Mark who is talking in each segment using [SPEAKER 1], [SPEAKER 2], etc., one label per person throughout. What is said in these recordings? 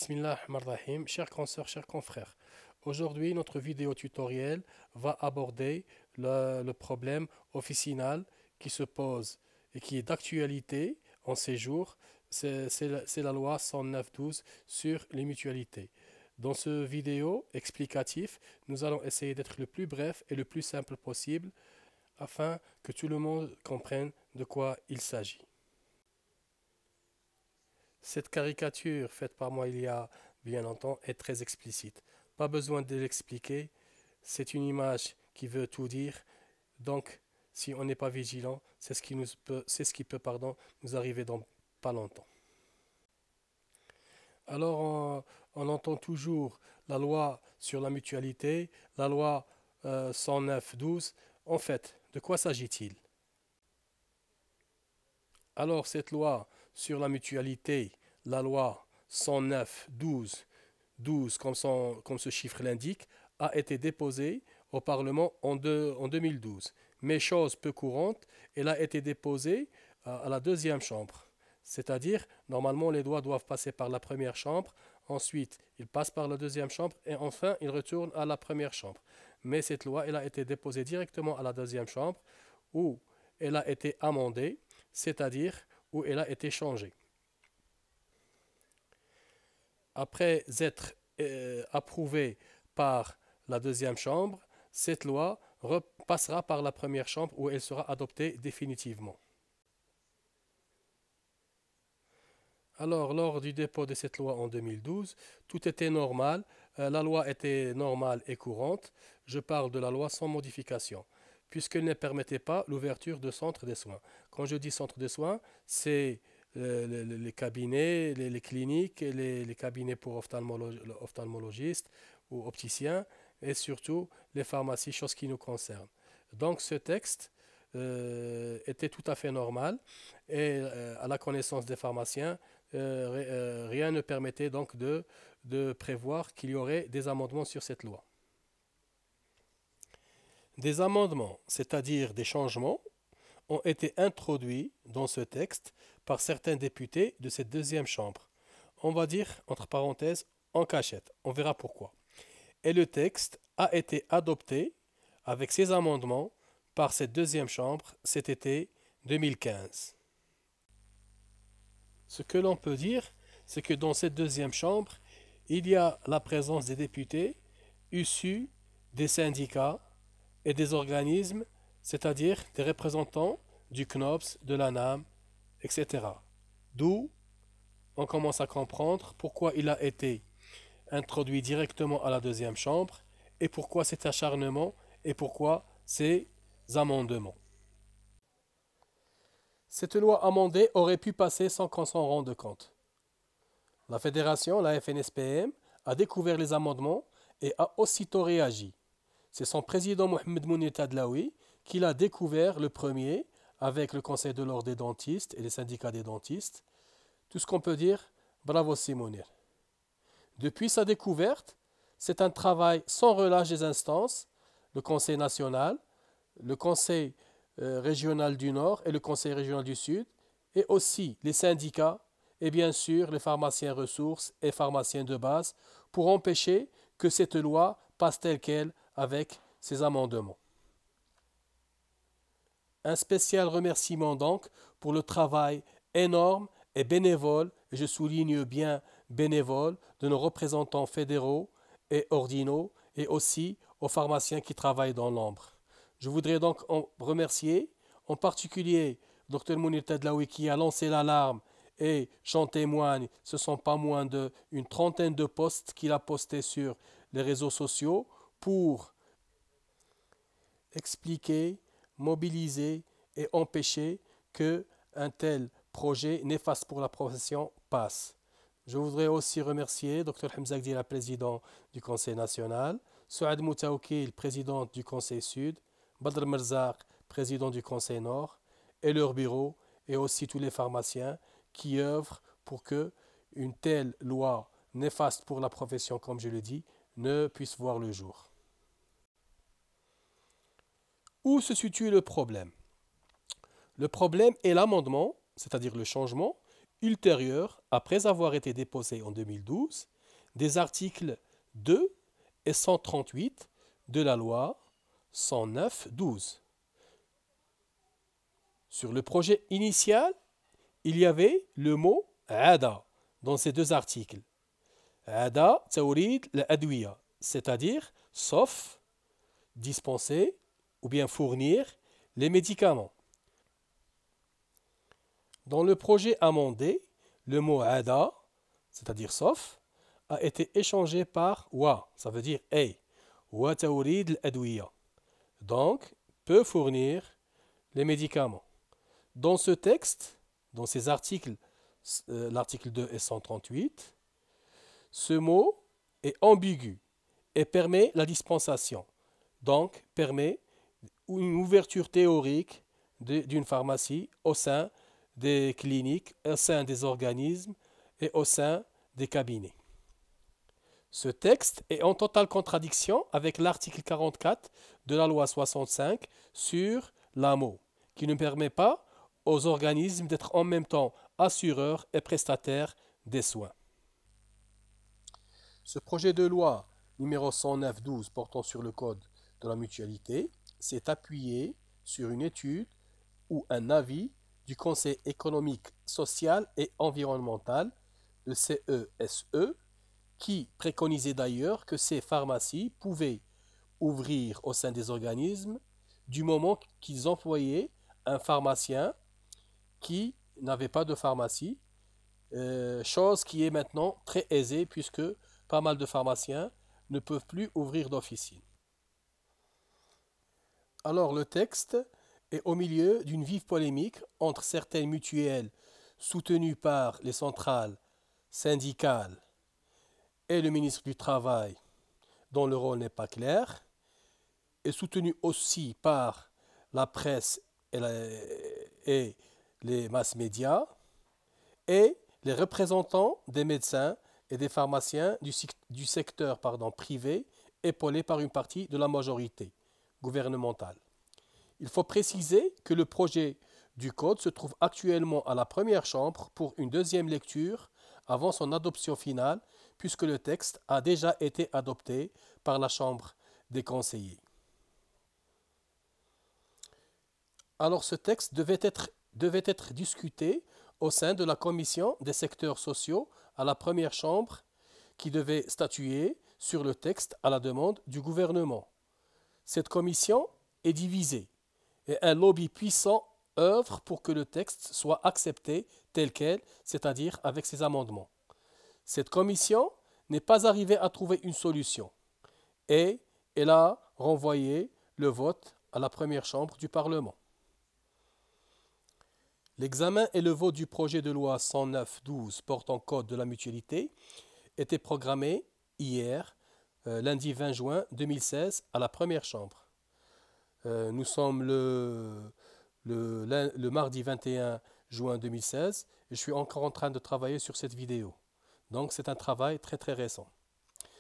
[SPEAKER 1] Bismillahirrahmanirrahim, chers consoeurs, chers confrères. Aujourd'hui, notre vidéo tutoriel va aborder le problème officinal qui se pose et qui est d'actualité en ces jours. C'est la loi 109.12 sur les mutualités. Dans ce vidéo explicatif, nous allons essayer d'être le plus bref et le plus simple possible afin que tout le monde comprenne de quoi il s'agit. Cette caricature faite par moi il y a bien longtemps est très explicite. Pas besoin de l'expliquer, c'est une image qui veut tout dire. Donc, si on n'est pas vigilant, c'est ce qui peut nous arriver dans pas longtemps. Alors, on entend toujours la loi sur la mutualité, la loi 109.12. En fait, de quoi s'agit-il? Alors, cette loi sur la mutualité, la loi 109.12 comme ce chiffre l'indique, a été déposée au Parlement en 2012. Mais chose peu courante, elle a été déposée à la deuxième chambre. C'est-à-dire, normalement, les lois doivent passer par la première chambre, ensuite, ils passent par la deuxième chambre, et enfin, ils retournent à la première chambre. Mais cette loi, elle a été déposée directement à la deuxième chambre, où elle a été amendée, c'est-à-dire où elle a été changée. Après être approuvée par la deuxième chambre, cette loi repassera par la première chambre où elle sera adoptée définitivement. Alors, lors du dépôt de cette loi en 2012, tout était normal, la loi était normale et courante. Je parle de la loi sans modification, puisqu'elle ne permettait pas l'ouverture de centres de soins. Quand je dis centres de soins, c'est les cabinets, les cliniques, les cabinets pour ophtalmologistes ou opticiens, et surtout les pharmacies, chose qui nous concerne. Donc ce texte était tout à fait normal et à la connaissance des pharmaciens, rien ne permettait donc de prévoir qu'il y aurait des amendements sur cette loi. Des amendements, c'est-à-dire des changements, ont été introduits dans ce texte par certains députés de cette deuxième chambre. On va dire, entre parenthèses, en cachette. On verra pourquoi. Et le texte a été adopté avec ces amendements par cette deuxième chambre cet été 2015. Ce que l'on peut dire, c'est que dans cette deuxième chambre, il y a la présence des députés issus des syndicats et des organismes, c'est-à-dire des représentants du CNOPS, de l'ANAM, etc. D'où on commence à comprendre pourquoi il a été introduit directement à la deuxième chambre et pourquoi cet acharnement et pourquoi ces amendements. Cette loi amendée aurait pu passer sans qu'on s'en rende compte. La fédération, la FNSPM, a découvert les amendements et a aussitôt réagi. C'est son président Mohamed Mounir Tadlaoui qui l'a découvert le premier avec le conseil de l'ordre des dentistes et les syndicats des dentistes. Tout ce qu'on peut dire, bravo Mounir. Depuis sa découverte, c'est un travail sans relâche des instances, le Conseil national, le Conseil régional du Nord et le Conseil régional du Sud, et aussi les syndicats et bien sûr les pharmaciens ressources et pharmaciens de base pour empêcher que cette loi passe telle qu'elle avec ces amendements. Un spécial remerciement donc pour le travail énorme et bénévole, et je souligne bien bénévole, de nos représentants fédéraux et ordinaux et aussi aux pharmaciens qui travaillent dans l'ombre. Je voudrais donc remercier en particulier Dr Mounir Tadlaoui qui a lancé l'alarme et j'en témoigne, ce ne sont pas moins d'une trentaine de posts qu'il a postés sur les réseaux sociaux pour expliquer, mobiliser et empêcher qu'un tel projet néfaste pour la profession passe. Je voudrais aussi remercier Dr Hamza Gdira, président du Conseil national, Souad Moutaoukil, président du Conseil sud, Badr Merzaq, président du Conseil nord, et leur bureau, et aussi tous les pharmaciens qui œuvrent pour que une telle loi néfaste pour la profession, comme je le dis, ne puisse voir le jour. Où se situe le problème? Le problème est l'amendement, c'est-à-dire le changement, ultérieur après avoir été déposé en 2012 des articles 2 et 138 de la loi 109/12. Sur le projet initial, il y avait le mot ada dans ces deux articles. Ada tawrid al-adwiya, c'est-à-dire sauf dispenser ou bien fournir les médicaments. Dans le projet amendé, le mot ada, c'est-à-dire sauf, a été échangé par wa, ça veut dire et, wa tawrid al-adwiya, donc peut fournir les médicaments. Dans ce texte, dans ces articles, l'article 2 et 138, ce mot est ambigu et permet la dispensation, donc permet une ouverture théorique d'une pharmacie au sein des cliniques, au sein des organismes et au sein des cabinets. Ce texte est en totale contradiction avec l'article 44 de la loi 65 sur l'AMO, qui ne permet pas aux organismes d'être en même temps assureurs et prestataires des soins. Ce projet de loi numéro 109/12 portant sur le code de la mutualité s'est appuyé sur une étude ou un avis du Conseil économique, social et environnemental, le CESE, qui préconisait d'ailleurs que ces pharmacies pouvaient ouvrir au sein des organismes du moment qu'ils employaient un pharmacien qui n'avait pas de pharmacie, chose qui est maintenant très aisée puisque pas mal de pharmaciens ne peuvent plus ouvrir d'officine. Alors le texte est au milieu d'une vive polémique entre certaines mutuelles soutenues par les centrales syndicales et le ministre du Travail, dont le rôle n'est pas clair, et soutenues aussi par la presse et les mass médias, et les représentants des médecins et des pharmaciens du secteur privé, épaulés par une partie de la majorité gouvernementale. Il faut préciser que le projet du code se trouve actuellement à la première chambre pour une deuxième lecture avant son adoption finale, puisque le texte a déjà été adopté par la Chambre des conseillers. Alors ce texte devait être discuté au sein de la commission des secteurs sociaux à la première chambre qui devait statuer sur le texte à la demande du gouvernement. Cette commission est divisée et un lobby puissant œuvre pour que le texte soit accepté tel quel, c'est-à-dire avec ses amendements. Cette commission n'est pas arrivée à trouver une solution et elle a renvoyé le vote à la première chambre du Parlement. L'examen et le vote du projet de loi 109/12 portant code de la mutualité était programmé hier, lundi 20 juin 2016, à la première chambre. Nous sommes le mardi 21 juin 2016 et je suis encore en train de travailler sur cette vidéo. Donc c'est un travail très très récent.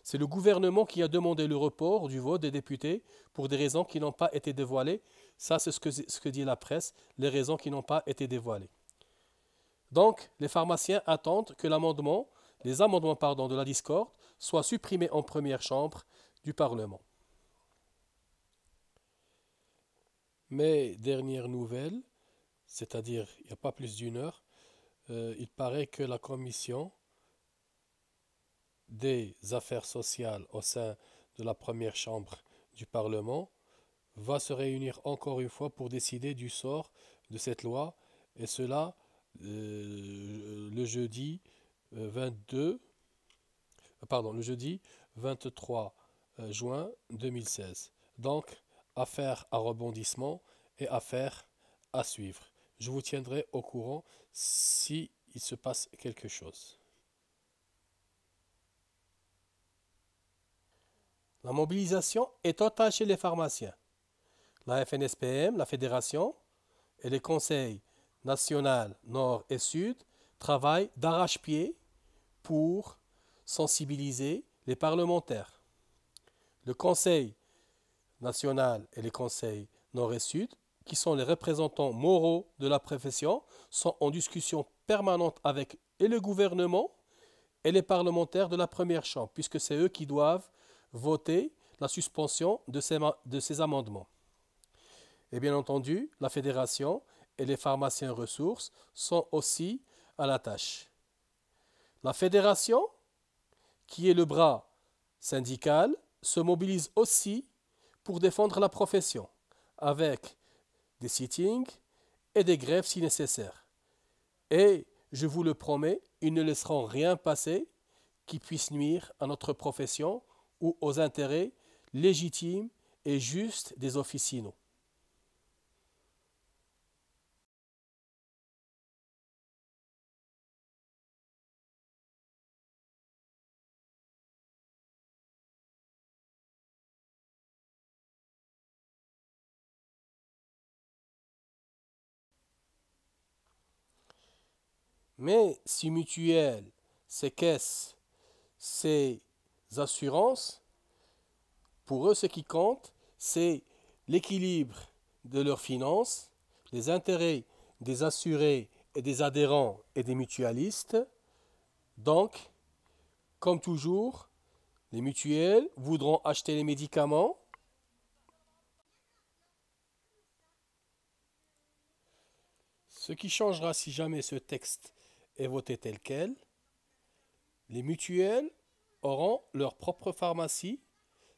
[SPEAKER 1] C'est le gouvernement qui a demandé le report du vote des députés pour des raisons qui n'ont pas été dévoilées. Ça, c'est ce que dit la presse, les raisons qui n'ont pas été dévoilées. Donc, les pharmaciens attendent que les amendements de la discorde soient supprimés en première chambre du Parlement. Mais dernière nouvelle, c'est-à-dire il n'y a pas plus d'une heure, il paraît que la commission des affaires sociales au sein de la première chambre du Parlement va se réunir encore une fois pour décider du sort de cette loi, et cela le jeudi 23 juin 2016. Donc, affaire à rebondissement et affaire à suivre. Je vous tiendrai au courant si il se passe quelque chose. La mobilisation est totale chez les pharmaciens. La FNSPM, la Fédération et les conseils nationaux Nord et Sud travaillent d'arrache-pied pour sensibiliser les parlementaires. Le Conseil national et les conseils Nord et Sud, qui sont les représentants moraux de la profession, sont en discussion permanente avec et le gouvernement et les parlementaires de la première chambre, puisque c'est eux qui doivent voter la suspension de ces amendements. Et bien entendu, la fédération et les pharmaciens ressources sont aussi à la tâche. La fédération, qui est le bras syndical, se mobilise aussi pour défendre la profession, avec des sittings et des grèves si nécessaire. Et, je vous le promets, ils ne laisseront rien passer qui puisse nuire à notre profession ou aux intérêts légitimes et justes des officinaux. Mais si mutuelles, ces caisses, ces assurances, pour eux, ce qui compte, c'est l'équilibre de leurs finances, les intérêts des assurés et des adhérents et des mutualistes. Donc, comme toujours, les mutuelles voudront acheter les médicaments. Ce qui changera si jamais ce texte est voté tel quel, les mutuelles auront leur propre pharmacie,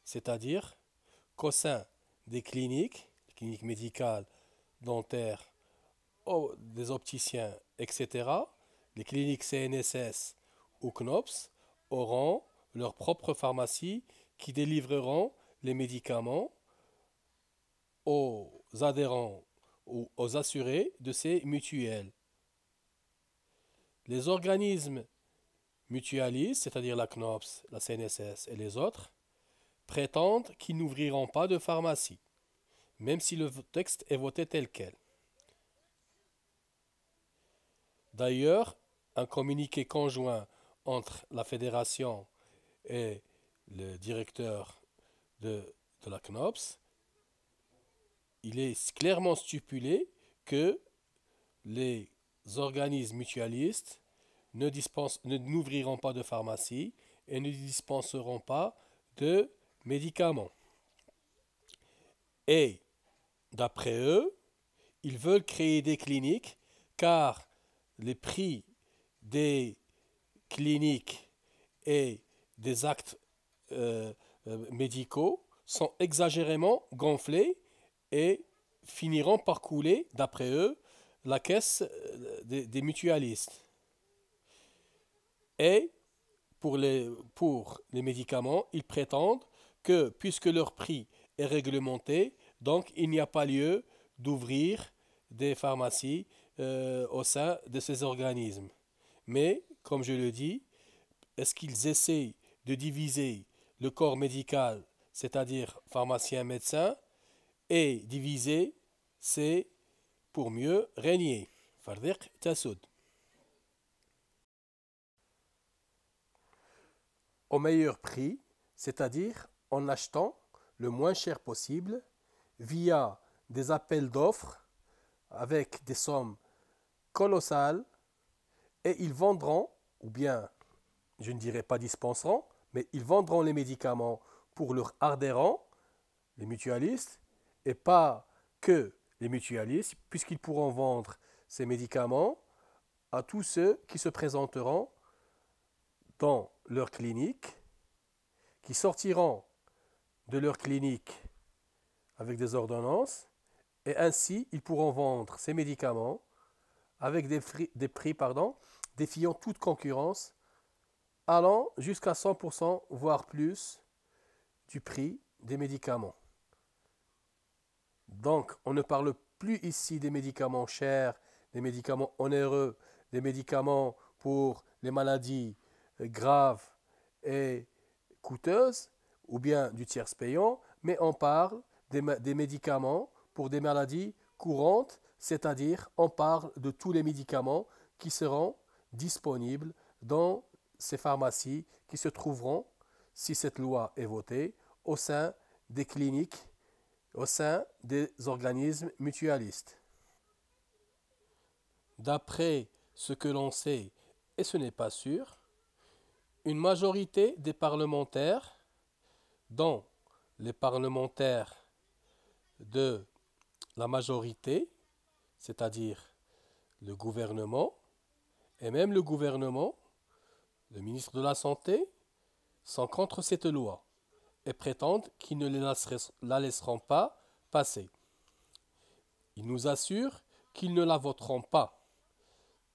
[SPEAKER 1] c'est-à-dire qu'au sein des cliniques médicales, dentaires, des opticiens, etc., les cliniques CNSS ou CNOPS auront leur propre pharmacie qui délivreront les médicaments aux adhérents ou aux assurés de ces mutuelles. Les organismes mutualistes, c'est-à-dire la CNOPS, la CNSS et les autres, prétendent qu'ils n'ouvriront pas de pharmacie, même si le texte est voté tel quel. D'ailleurs, un communiqué conjoint entre la fédération et le directeur de la CNOPS, il est clairement stipulé que les organismes mutualistes n'ouvriront pas de pharmacie et ne dispenseront pas de médicaments. Et, d'après eux, ils veulent créer des cliniques car les prix des cliniques et des actes médicaux sont exagérément gonflés et finiront par couler, d'après eux, la caisse des mutualistes. Et pour les médicaments, ils prétendent que puisque leur prix est réglementé, donc il n'y a pas lieu d'ouvrir des pharmacies au sein de ces organismes. Mais, comme je le dis, est-ce qu'ils essaient de diviser le corps médical, c'est-à-dire pharmacien, médecin, et diviser, c'est pour mieux régner. Fardiq Tassoud. Au meilleur prix, c'est-à-dire en achetant le moins cher possible via des appels d'offres avec des sommes colossales et ils vendront, ou bien je ne dirais pas dispenseront, mais ils vendront les médicaments pour leurs adhérents, les mutualistes, et pas que les mutualistes, puisqu'ils pourront vendre ces médicaments à tous ceux qui se présenteront dans leur clinique, qui sortiront de leur clinique avec des ordonnances, et ainsi ils pourront vendre ces médicaments avec des prix défiant toute concurrence, allant jusqu'à 100%, voire plus, du prix des médicaments. Donc, on ne parle plus ici des médicaments chers, des médicaments onéreux, des médicaments pour les maladies graves et coûteuses, ou bien du tiers payant, mais on parle des médicaments pour des maladies courantes, c'est-à-dire on parle de tous les médicaments qui seront disponibles dans ces pharmacies qui se trouveront, si cette loi est votée, au sein des cliniques, au sein des organismes mutualistes. D'après ce que l'on sait, et ce n'est pas sûr, une majorité des parlementaires, dont les parlementaires de la majorité, c'est-à-dire le gouvernement, et même le gouvernement, le ministre de la Santé, sont contre cette loi et prétendent qu'ils ne la laisseront pas passer. Ils nous assurent qu'ils ne la voteront pas.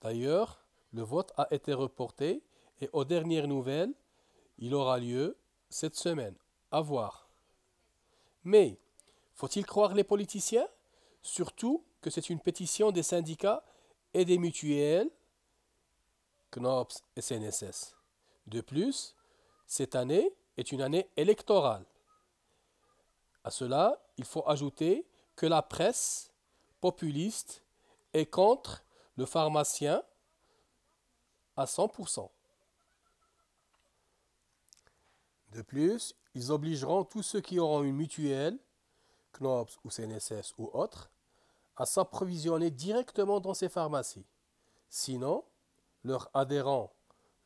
[SPEAKER 1] D'ailleurs, le vote a été reporté et aux dernières nouvelles, il aura lieu cette semaine. À voir. Mais, faut-il croire les politiciens? Surtout que c'est une pétition des syndicats et des mutuelles, CNOPS et CNSS. De plus, cette année est une année électorale. À cela, il faut ajouter que la presse populiste est contre le pharmacien à 100%. De plus, ils obligeront tous ceux qui auront une mutuelle, CNOPS ou CNSS ou autre, à s'approvisionner directement dans ces pharmacies. Sinon, leurs adhérents,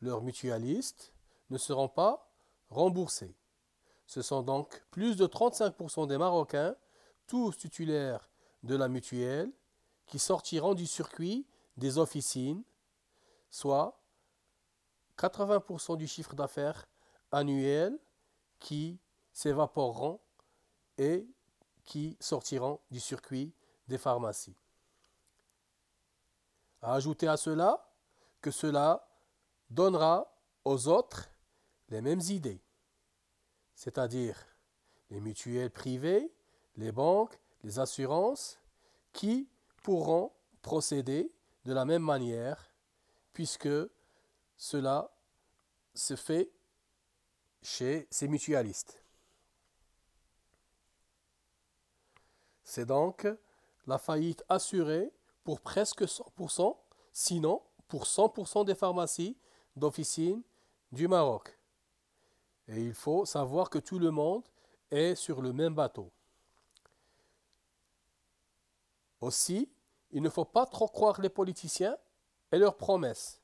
[SPEAKER 1] leurs mutualistes, ne seront pas remboursés. Ce sont donc plus de 35% des Marocains, tous titulaires de la mutuelle, qui sortiront du circuit des officines, soit 80% du chiffre d'affaires annuel qui s'évaporeront et qui sortiront du circuit des pharmacies. À ajouter à cela que cela donnera aux autres les mêmes idées, c'est-à-dire les mutuelles privées, les banques, les assurances, qui pourront procéder de la même manière puisque cela se fait chez ces mutualistes. C'est donc la faillite assurée pour presque 100%, sinon pour 100% des pharmacies d'officine du Maroc. Et il faut savoir que tout le monde est sur le même bateau. Aussi, il ne faut pas trop croire les politiciens et leurs promesses.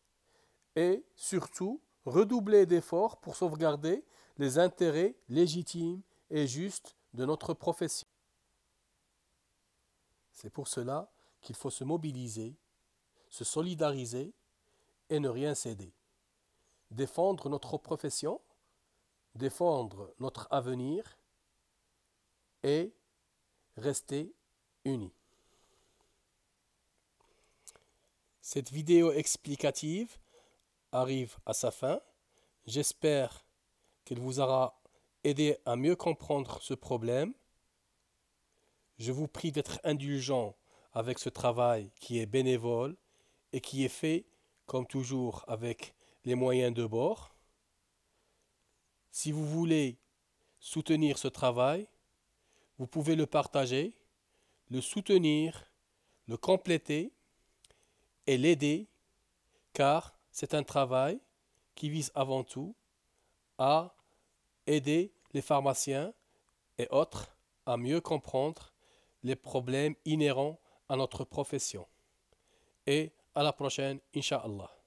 [SPEAKER 1] Et surtout, redoubler d'efforts pour sauvegarder les intérêts légitimes et justes de notre profession. C'est pour cela qu'il faut se mobiliser, se solidariser et ne rien céder. Défendre notre profession, défendre notre avenir et rester unis. Cette vidéo explicative arrive à sa fin. J'espère qu'elle vous aura aidé à mieux comprendre ce problème. Je vous prie d'être indulgent avec ce travail qui est bénévole et qui est fait, comme toujours, avec les moyens de bord. Si vous voulez soutenir ce travail, vous pouvez le partager, le soutenir, le compléter et l'aider, car c'est un travail qui vise avant tout à aider les pharmaciens et autres à mieux comprendre les problèmes inhérents à notre profession. Et à la prochaine, Inch'Allah.